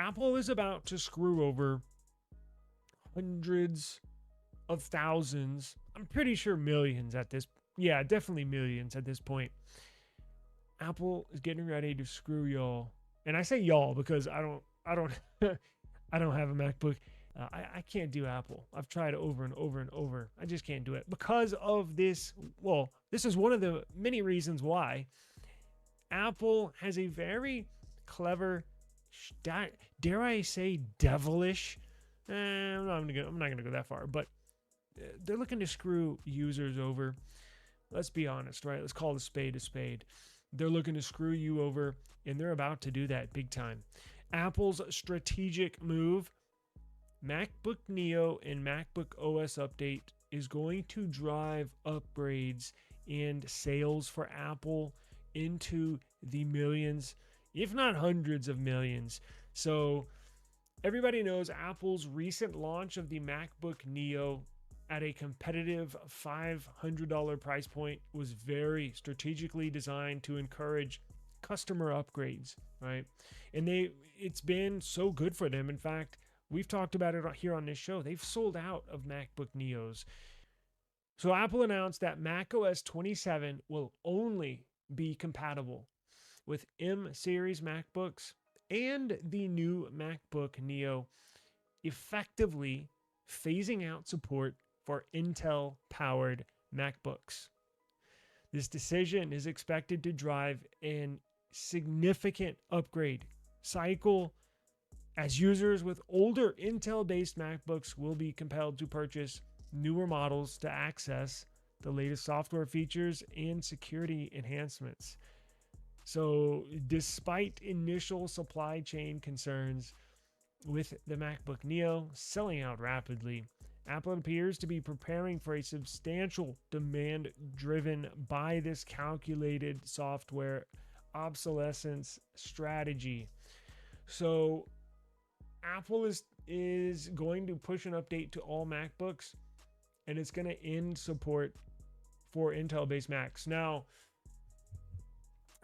Apple is about to screw over hundreds of thousands. I'm pretty sure millions at this. Yeah, definitely millions at this point. Apple is getting ready to screw y'all. And I say y'all because I don't I don't have a MacBook. I can't do Apple. I've tried over and over and over. I just can't do it because of this. Well, this is one of the many reasons why Apple has a very clever, dare I say, devilish. I'm not gonna go that far, but they're looking to screw users over. Let's be honest, right? Let's call a spade a spade. They're looking to screw you over, and they're about to do that big time. Apple's strategic move, MacBook Neo and MacBook OS update, is going to drive upgrades and sales for Apple into the millions, if not hundreds of millions. So everybody knows Apple's recent launch of the MacBook Neo at a competitive $500 price point was very strategically designed to encourage customer upgrades, right? And it's been so good for them. In fact, we've talked about it here on this show. They've sold out of MacBook Neos. So Apple announced that macOS 27 will only be compatible with M series MacBooks and the new MacBook Neo, effectively phasing out support for Intel-powered MacBooks. This decision is expected to drive a significant upgrade cycle as users with older Intel-based MacBooks will be compelled to purchase newer models to access the latest software features and security enhancements. So, despite initial supply chain concerns with the MacBook Neo selling out rapidly, Apple appears to be preparing for a substantial demand driven by this calculated software obsolescence strategy. So Apple is going to push an update to all MacBooks, and it's going to end support for Intel-based Macs. Now,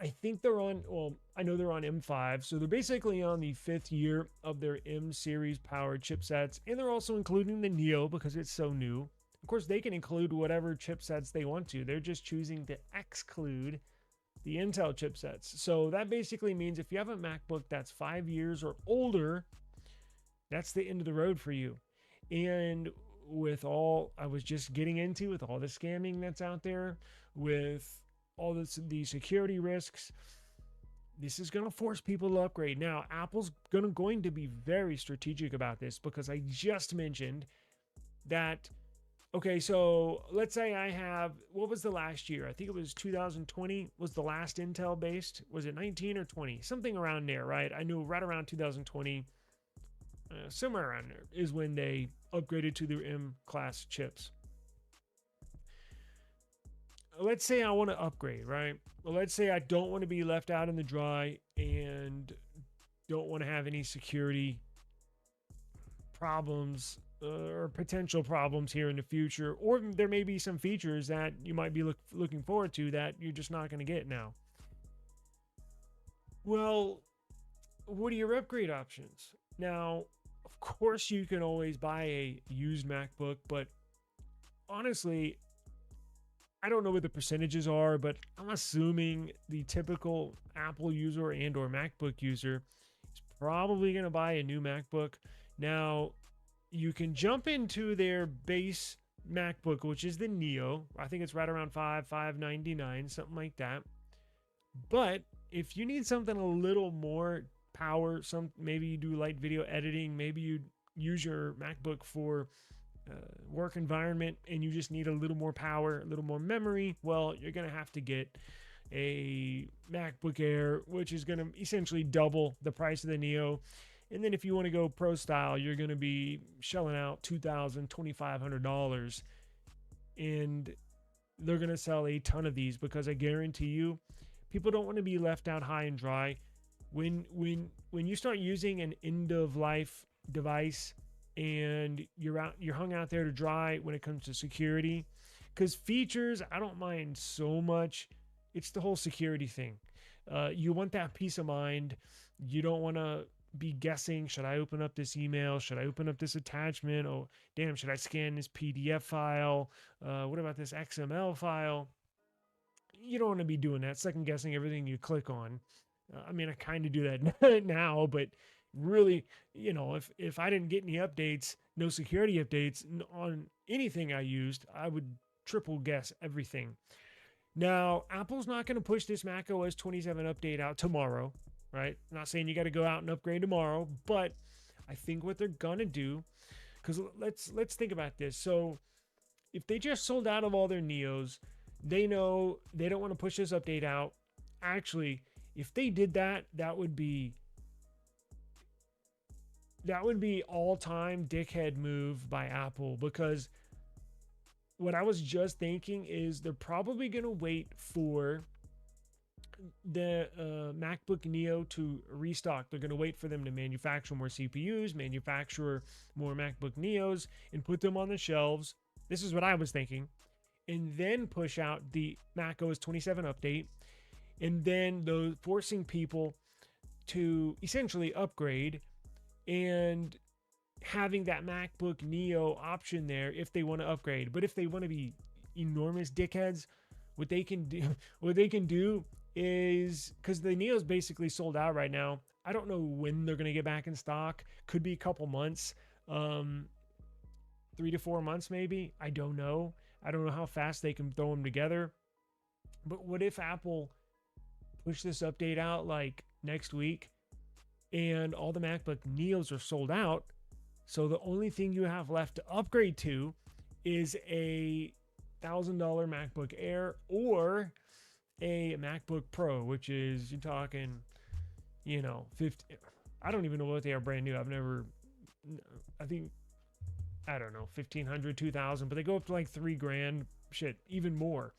I think I know they're on M5, so they're basically on the 5th year of their M series powered chipsets, and they're also including the Neo because it's so new. Of course, they can include whatever chipsets they want to. They're just choosing to exclude the Intel chipsets. So that basically means if you have a MacBook that's 5 years or older, that's the end of the road for you. And with all I was just getting into, with all the scamming that's out there, with all the security risks, this is going to force people to upgrade. Now, Apple's going to be very strategic about this because I just mentioned that, okay, so let's say I have, what was the last year? I think it was 2020 was the last Intel based. Was it 19 or 20? Something around there, right? I knew right around 2020, somewhere around there is when they upgraded to their M class chips. Let's say I want to upgrade, right? Well, let's say I don't want to be left out in the dry and don't want to have any security problems or potential problems here in the future. Or there may be some features that you might be looking forward to that you're just not going to get now. Well, what are your upgrade options? Now, of course, you can always buy a used MacBook, but honestly, I don't know what the percentages are, but I'm assuming the typical Apple user and or MacBook user is probably going to buy a new MacBook. Now, you can jump into their base MacBook, which is the Neo. I think it's right around $599, something like that. But if you need something a little more power, maybe you do light video editing, maybe you use your MacBook for work environment and you just need a little more power, a little more memory, well, you're going to have to get a MacBook Air, which is going to essentially double the price of the Neo. And then if you want to go pro style, you're going to be shelling out $2,000, $2,500. And they're going to sell a ton of these because I guarantee you, people don't want to be left out high and dry. When you start using an end of life device and you're hung out there to dry when it comes to security, because features I don't mind so much. It's the whole security thing. You want that peace of mind. You don't want to be guessing, should I open up this email? Should I open up this attachment? Oh, damn, should I scan this PDF file? What about this XML file? You don't want to be doing that, second guessing everything you click on. I mean, I kind of do that now, but really, if I didn't get any updates, no security updates on anything I used, I would triple guess everything. Now, Apple's not going to push this macOS 27 update out tomorrow, right? I'm not saying you got to go out and upgrade tomorrow, but I think what they're going to do, because let's think about this. So if they just sold out of all their Neos, they know they don't want to push this update out. Actually, if they did that, that would be all-time dickhead move by Apple, because what I was just thinking is they're probably going to wait for the MacBook Neo to restock. They're going to wait for them to manufacture more CPUs, manufacture more MacBook Neos, and put them on the shelves. This is what I was thinking. And then push out the macOS 27 update. And then those forcing people to essentially upgrade and having that MacBook Neo option there if they want to upgrade. But if they want to be enormous dickheads, what they can do is, because the Neo's basically sold out right now. I don't know when they're going to get back in stock. Could be a couple months, 3 to 4 months maybe. I don't know how fast they can throw them together. But what if Apple push this update out like next week and all the MacBook Neos are sold out? So the only thing you have left to upgrade to is a $1,000 MacBook Air or a MacBook Pro, which is, you're talking, 50. I don't even know what they are brand new. I don't know, 1,500, 2,000, but they go up to like $3,000, shit, even more.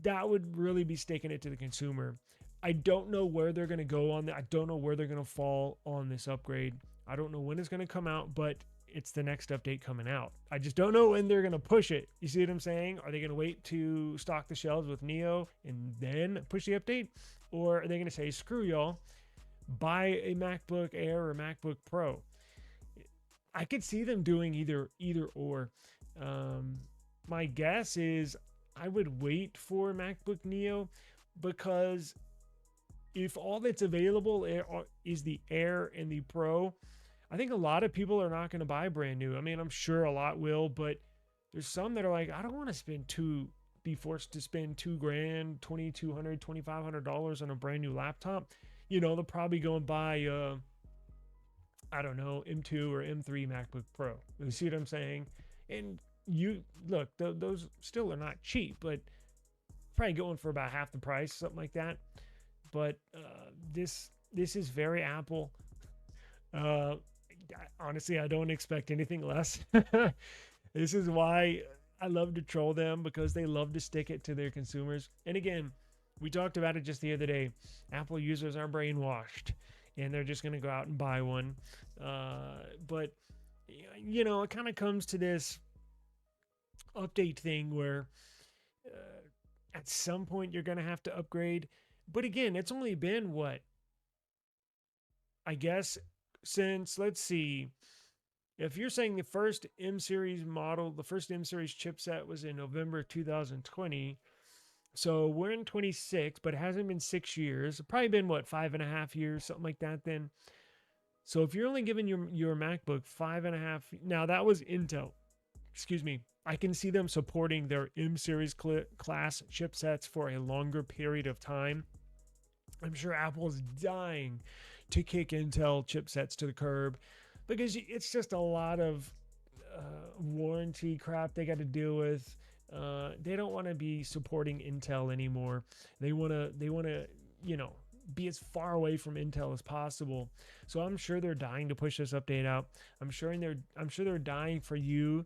That would really be staking it to the consumer. I don't know where they're going to go on that. I don't know where they're going to fall on this upgrade. I don't know when it's going to come out, but it's the next update coming out. I just don't know when they're going to push it. You see what I'm saying? Are they going to wait to stock the shelves with Neo and then push the update? Or are they going to say, screw y'all, buy a MacBook Air or MacBook Pro? I could see them doing either or. My guess is I would wait for MacBook Neo, because if all that's available is the Air and the Pro, I think a lot of people are not going to buy brand new. I mean, I'm sure a lot will, but there's some that are like, I don't want to be forced to spend $2,000, $2,200, $2,500 on a brand new laptop. They'll probably go and buy, I don't know, M2 or M3 MacBook Pro. You see what I'm saying? And you look, those still are not cheap, but probably going for about half the price, something like that. But this is very Apple. Honestly, I don't expect anything less. This is why I love to troll them, because they love to stick it to their consumers. And again, we talked about it just the other day. Apple users are brainwashed, and they're just going to go out and buy one. But it kind of comes to this update thing where at some point you're going to have to upgrade. But again, it's only been what? I guess since, let's see, if you're saying the first M series model, the first M series chipset was in November 2020. So we're in 26, but it hasn't been 6 years. It's probably been what, 5.5 years, something like that then. So if you're only giving your MacBook 5.5, now that was Intel. Excuse me. I can see them supporting their M series class chipsets for a longer period of time. I'm sure Apple's dying to kick Intel chipsets to the curb, because it's just a lot of warranty crap they got to deal with. They don't want to be supporting Intel anymore. They want to be as far away from Intel as possible. So I'm sure they're dying to push this update out. I'm sure they're dying for you,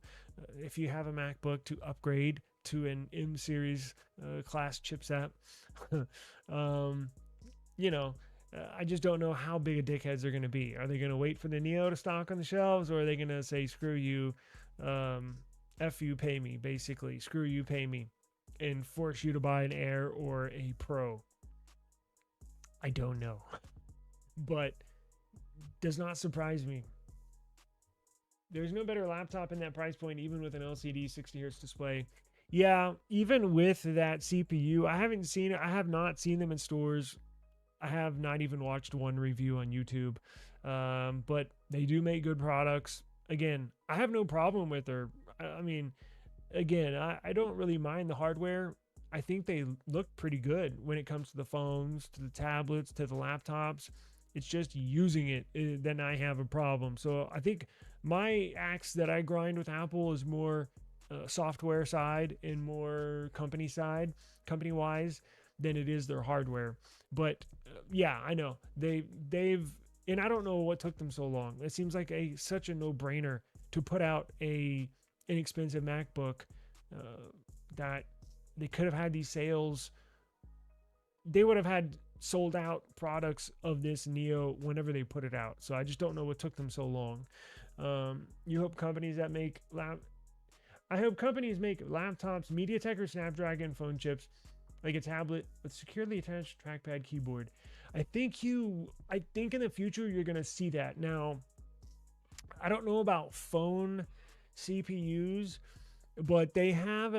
if you have a MacBook, to upgrade to an M series class chipset. I just don't know how big a dickheads they're going to be. Are they going to wait for the Neo to stock on the shelves, or are they going to say, screw you, F you, pay me, basically, screw you, pay me, and force you to buy an Air or a Pro? I don't know. but does not surprise me. There's no better laptop in that price point, even with an LCD 60 hertz display. Yeah, even with that CPU, I haven't seen it. I have not seen them in stores. I have not even watched one review on YouTube. But they do make good products. Again, I have no problem with their. I mean, again, I don't really mind the hardware. I think they look pretty good when it comes to the phones, to the tablets, to the laptops. It's just using it then I have a problem. So I think my axe that I grind with Apple is more software side and more company wise, than it is their hardware. But yeah, I know they've and I don't know what took them so long. It seems like such a no brainer to put out a inexpensive MacBook that they could have had these sales. They would have had sold out products of this Neo whenever they put it out. So I just don't know what took them so long. You hope companies that make I hope companies make laptops, MediaTek or Snapdragon phone chips, like a tablet with securely attached trackpad keyboard. I think in the future you're gonna see that. Now, I don't know about phone CPUs, but they have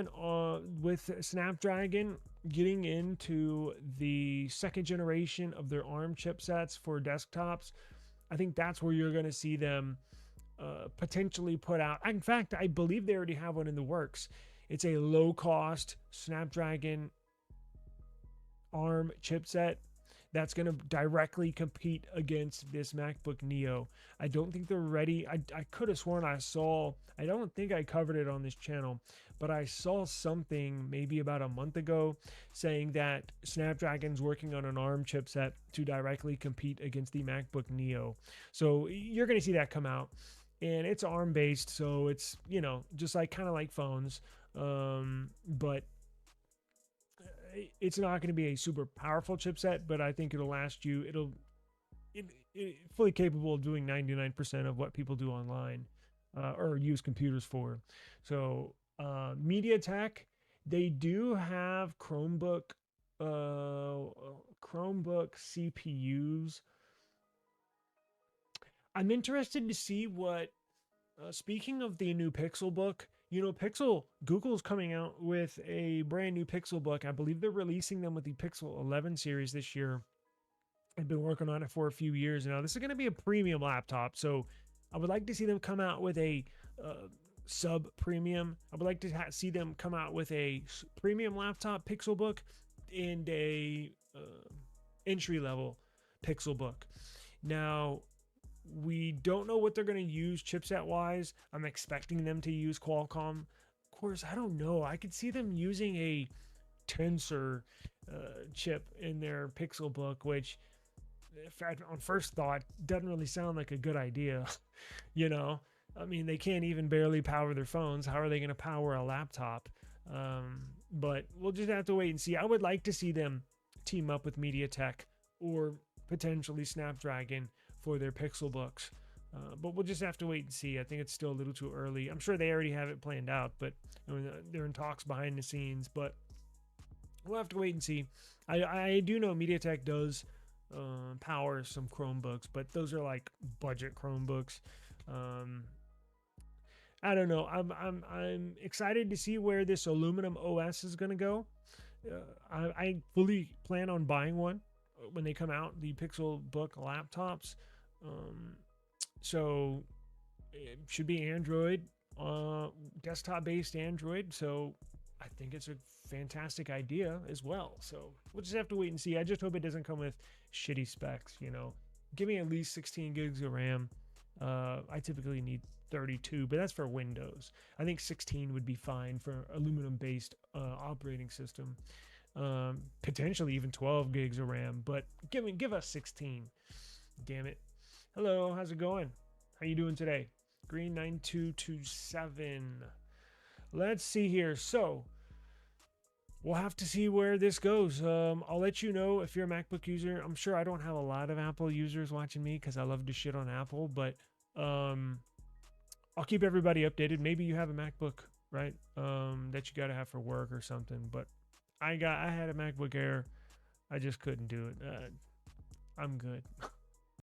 with Snapdragon getting into the second generation of their ARM chipsets for desktops. I think that's where you're going to see them potentially put out. In fact, I believe they already have one in the works. It's a low-cost Snapdragon ARM chipset that's going to directly compete against this MacBook Neo. I don't think they're ready. I could have sworn I don't think I covered it on this channel, but I saw something maybe about a month ago saying that Snapdragon's working on an ARM chipset to directly compete against the MacBook Neo. So you're going to see that come out. And it's ARM based, so it's, just like kind of like phones. But it's not going to be a super powerful chipset, but I think it'll last you. It fully capable of doing 99% of what people do online or use computers for. So MediaTek, they do have Chromebook CPUs. I'm interested to see what. Speaking of the new Pixel book, Google's coming out with a brand new Pixel book. I believe they're releasing them with the Pixel 11 series this year. I've been working on it for a few years now. This is going to be a premium laptop, so I would like to see them come out with a sub premium. I would like to see them come out with a premium laptop Pixel book and a entry level Pixel book. Now, we don't know what they're going to use chipset wise. I'm expecting them to use Qualcomm. Of course, I don't know. I could see them using a Tensor chip in their Pixel book, which on first thought doesn't really sound like a good idea. I mean, they can't even barely power their phones. How are they going to power a laptop? But we'll just have to wait and see. I would like to see them team up with MediaTek or potentially Snapdragon for their Pixel books. But we'll just have to wait and see. I think it's still a little too early. I'm sure they already have it planned out, but they're in talks behind the scenes. But we'll have to wait and see. I do know MediaTek does power some Chromebooks, but those are like budget Chromebooks. I don't know. I'm excited to see where this aluminum OS is going to go. I fully plan on buying one when they come out, the Pixel Book laptops. So it should be Android, desktop-based Android. So I think it's a fantastic idea as well. So we'll just have to wait and see. I just hope it doesn't come with shitty specs. Give me at least 16 gigs of RAM. I typically need 32, but that's for Windows. I think 16 would be fine for aluminum-based operating system. Potentially even 12 gigs of RAM, but give us 16. Damn it. Hello, how's it going? How you doing today? Green 9227. Let's see here. So we'll have to see where this goes. I'll let you know if you're a MacBook user. I'm sure I don't have a lot of Apple users watching me because I love to shit on Apple, but I'll keep everybody updated. Maybe you have a MacBook, right? That you got to have for work or something, but I had a MacBook Air. I just couldn't do it. I'm good.